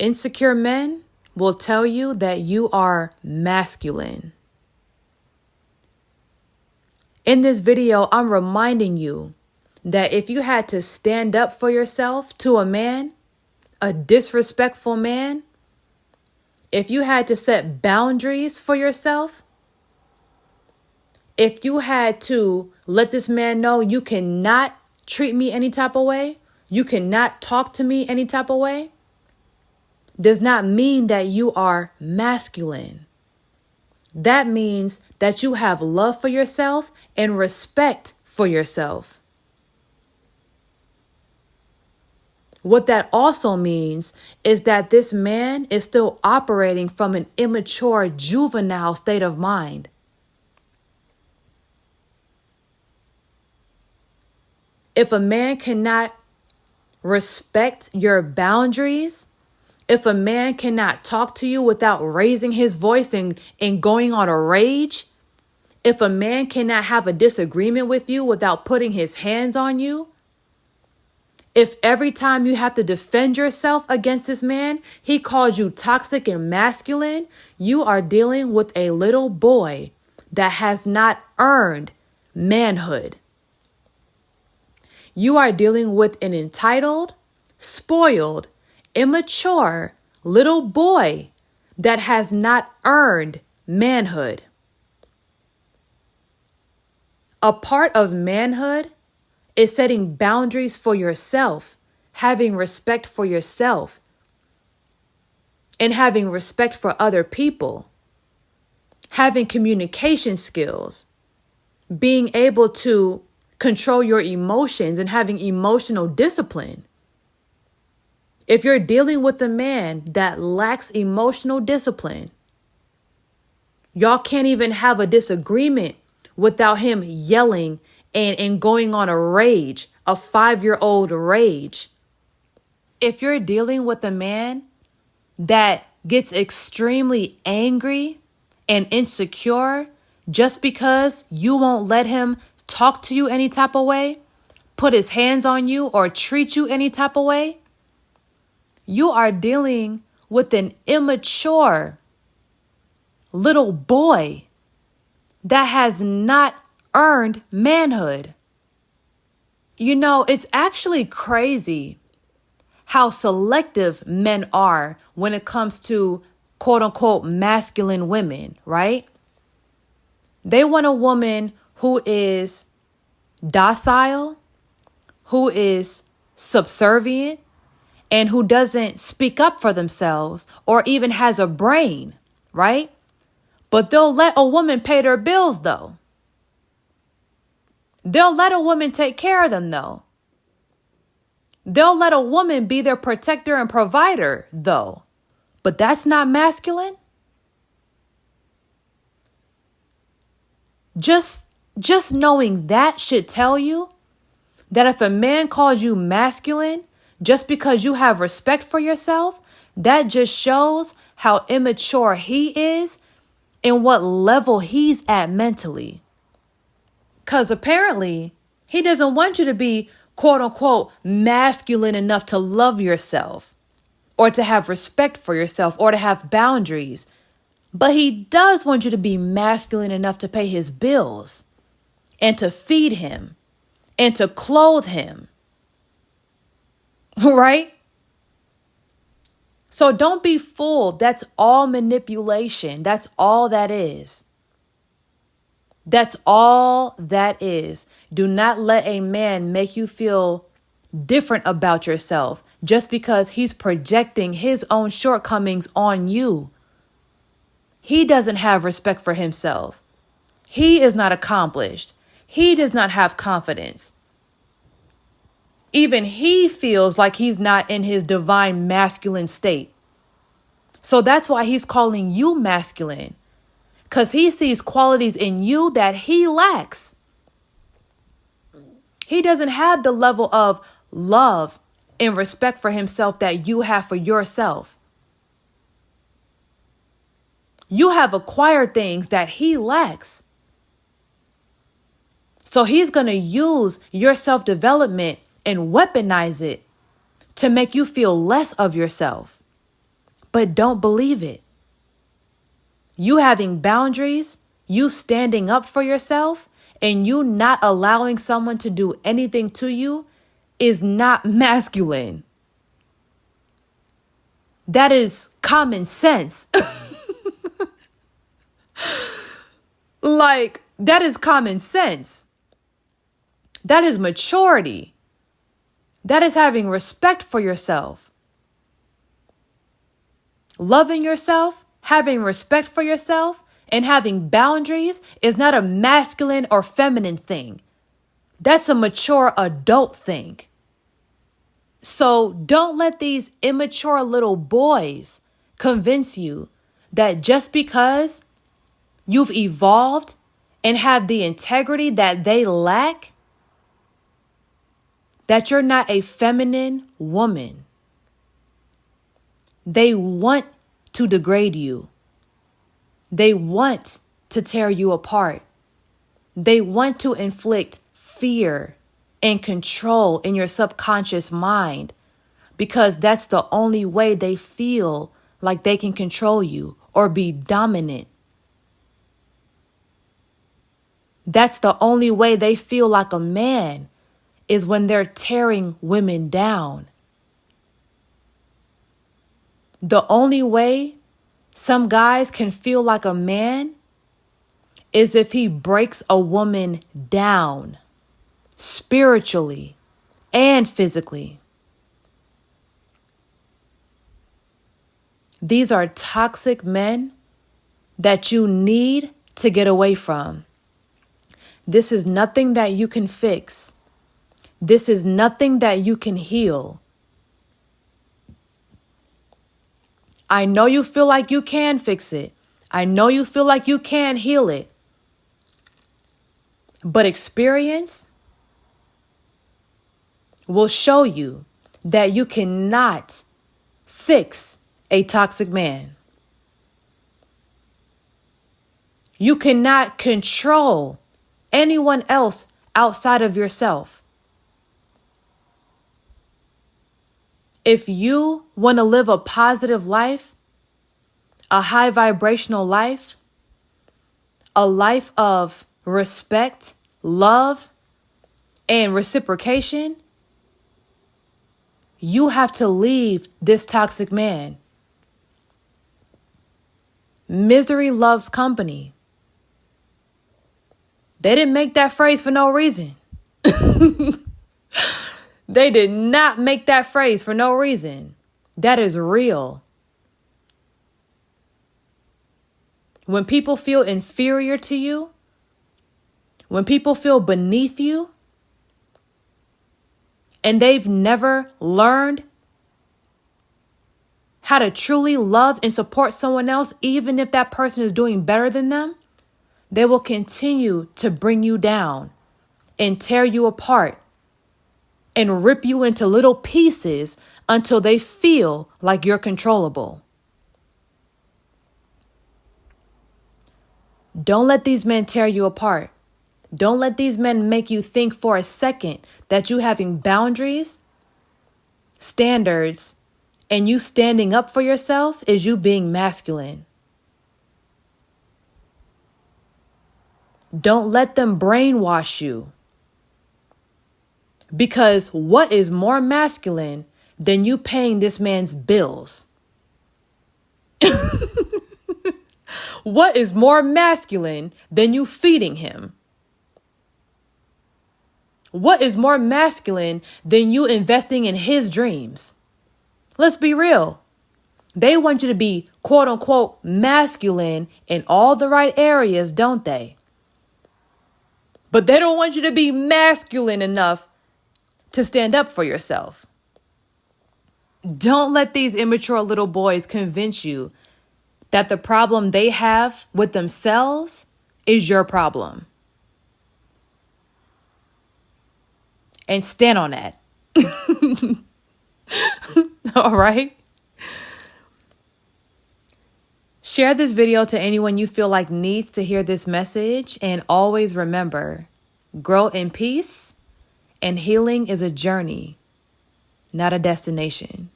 Insecure men will tell you that you are masculine. In this video, I'm reminding you that if you had to stand up for yourself to a man, a disrespectful man, if you had to set boundaries for yourself, if you had to let this man know you cannot treat me any type of way, you cannot talk to me any type of way, does not mean that you are masculine. That means that you have love for yourself and respect for yourself. What that also means is that this man is still operating from an immature, juvenile state of mind. If a man cannot respect your boundaries, if a man cannot talk to you without raising his voice and going on a rage, if a man cannot have a disagreement with you without putting his hands on you, if every time you have to defend yourself against this man, he calls you toxic and masculine, you are dealing with a little boy that has not earned manhood. You are dealing with an entitled, spoiled, immature little boy that has not earned manhood. A part of manhood is setting boundaries for yourself, having respect for yourself, and having respect for other people, having communication skills, being able to control your emotions and having emotional discipline. If you're dealing with a man that lacks emotional discipline, y'all can't even have a disagreement without him yelling and going on a rage, a 5-year-old rage. If you're dealing with a man that gets extremely angry and insecure just because you won't let him talk to you any type of way, put his hands on you, or treat you any type of way, you are dealing with an immature little boy that has not earned manhood. You know, it's actually crazy how selective men are when it comes to quote unquote masculine women, right? They want a woman who is docile, who is subservient, and who doesn't speak up for themselves or even has a brain, right? But they'll let a woman pay their bills, though. They'll let a woman take care of them, though. They'll let a woman be their protector and provider, though. But that's not masculine. Just knowing that should tell you that if a man calls you masculine, just because you have respect for yourself, that just shows how immature he is and what level he's at mentally. Because apparently he doesn't want you to be quote unquote masculine enough to love yourself or to have respect for yourself or to have boundaries. But he does want you to be masculine enough to pay his bills and to feed him and to clothe him. Right? So don't be fooled. That's all manipulation. That's all that is. That's all that is. Do not let a man make you feel different about yourself just because he's projecting his own shortcomings on you. He doesn't have respect for himself. He is not accomplished. He does not have confidence. Even he feels like he's not in his divine masculine state. So that's why he's calling you masculine, because he sees qualities in you that he lacks. He doesn't have the level of love and respect for himself that you have for yourself. You have acquired things that he lacks. So he's going to use your self-development and weaponize it to make you feel less of yourself. but don't believe it. You having boundaries, you standing up for yourself, and you not allowing someone to do anything to you is not masculine. That is common sense. Like, that is common sense. That is maturity. That is having respect for yourself. Loving yourself, having respect for yourself, and having boundaries is not a masculine or feminine thing. That's a mature adult thing. So don't let these immature little boys convince you that just because you've evolved and have the integrity that they lack, that you're not a feminine woman. They want to degrade you. They want to tear you apart. They want to inflict fear and control in your subconscious mind because that's the only way they feel like they can control you or be dominant. That's the only way they feel like a man is when they're tearing women down. The only way some guys can feel like a man is if he breaks a woman down spiritually and physically. These are toxic men that you need to get away from. This is nothing that you can fix. This is nothing that you can heal. I know you feel like you can fix it. I know you feel like you can heal it. But experience will show you that you cannot fix a toxic man. You cannot control anyone else outside of yourself. If you want to live a positive life, a high vibrational life, a life of respect, love, and reciprocation, you have to leave this toxic man. Misery loves company. They didn't make that phrase for no reason. They did not make that phrase for no reason. That is real. When people feel inferior to you, when people feel beneath you, and they've never learned how to truly love and support someone else, even if that person is doing better than them, they will continue to bring you down and tear you apart and rip you into little pieces until they feel like you're controllable. Don't let these men tear you apart. Don't let these men make you think for a second that you having boundaries, standards, and you standing up for yourself is you being masculine. Don't let them brainwash you. Because what is more masculine than you paying this man's bills? What is more masculine than you feeding him? What is more masculine than you investing in his dreams? Let's be real. They want you to be quote unquote masculine in all the right areas, don't they? But they don't want you to be masculine enough to stand up for yourself. Don't let these immature little boys convince you that the problem they have with themselves is your problem. And stand on that. All right? Share this video to anyone you feel like needs to hear this message. And always remember, grow in peace and healing is a journey, not a destination.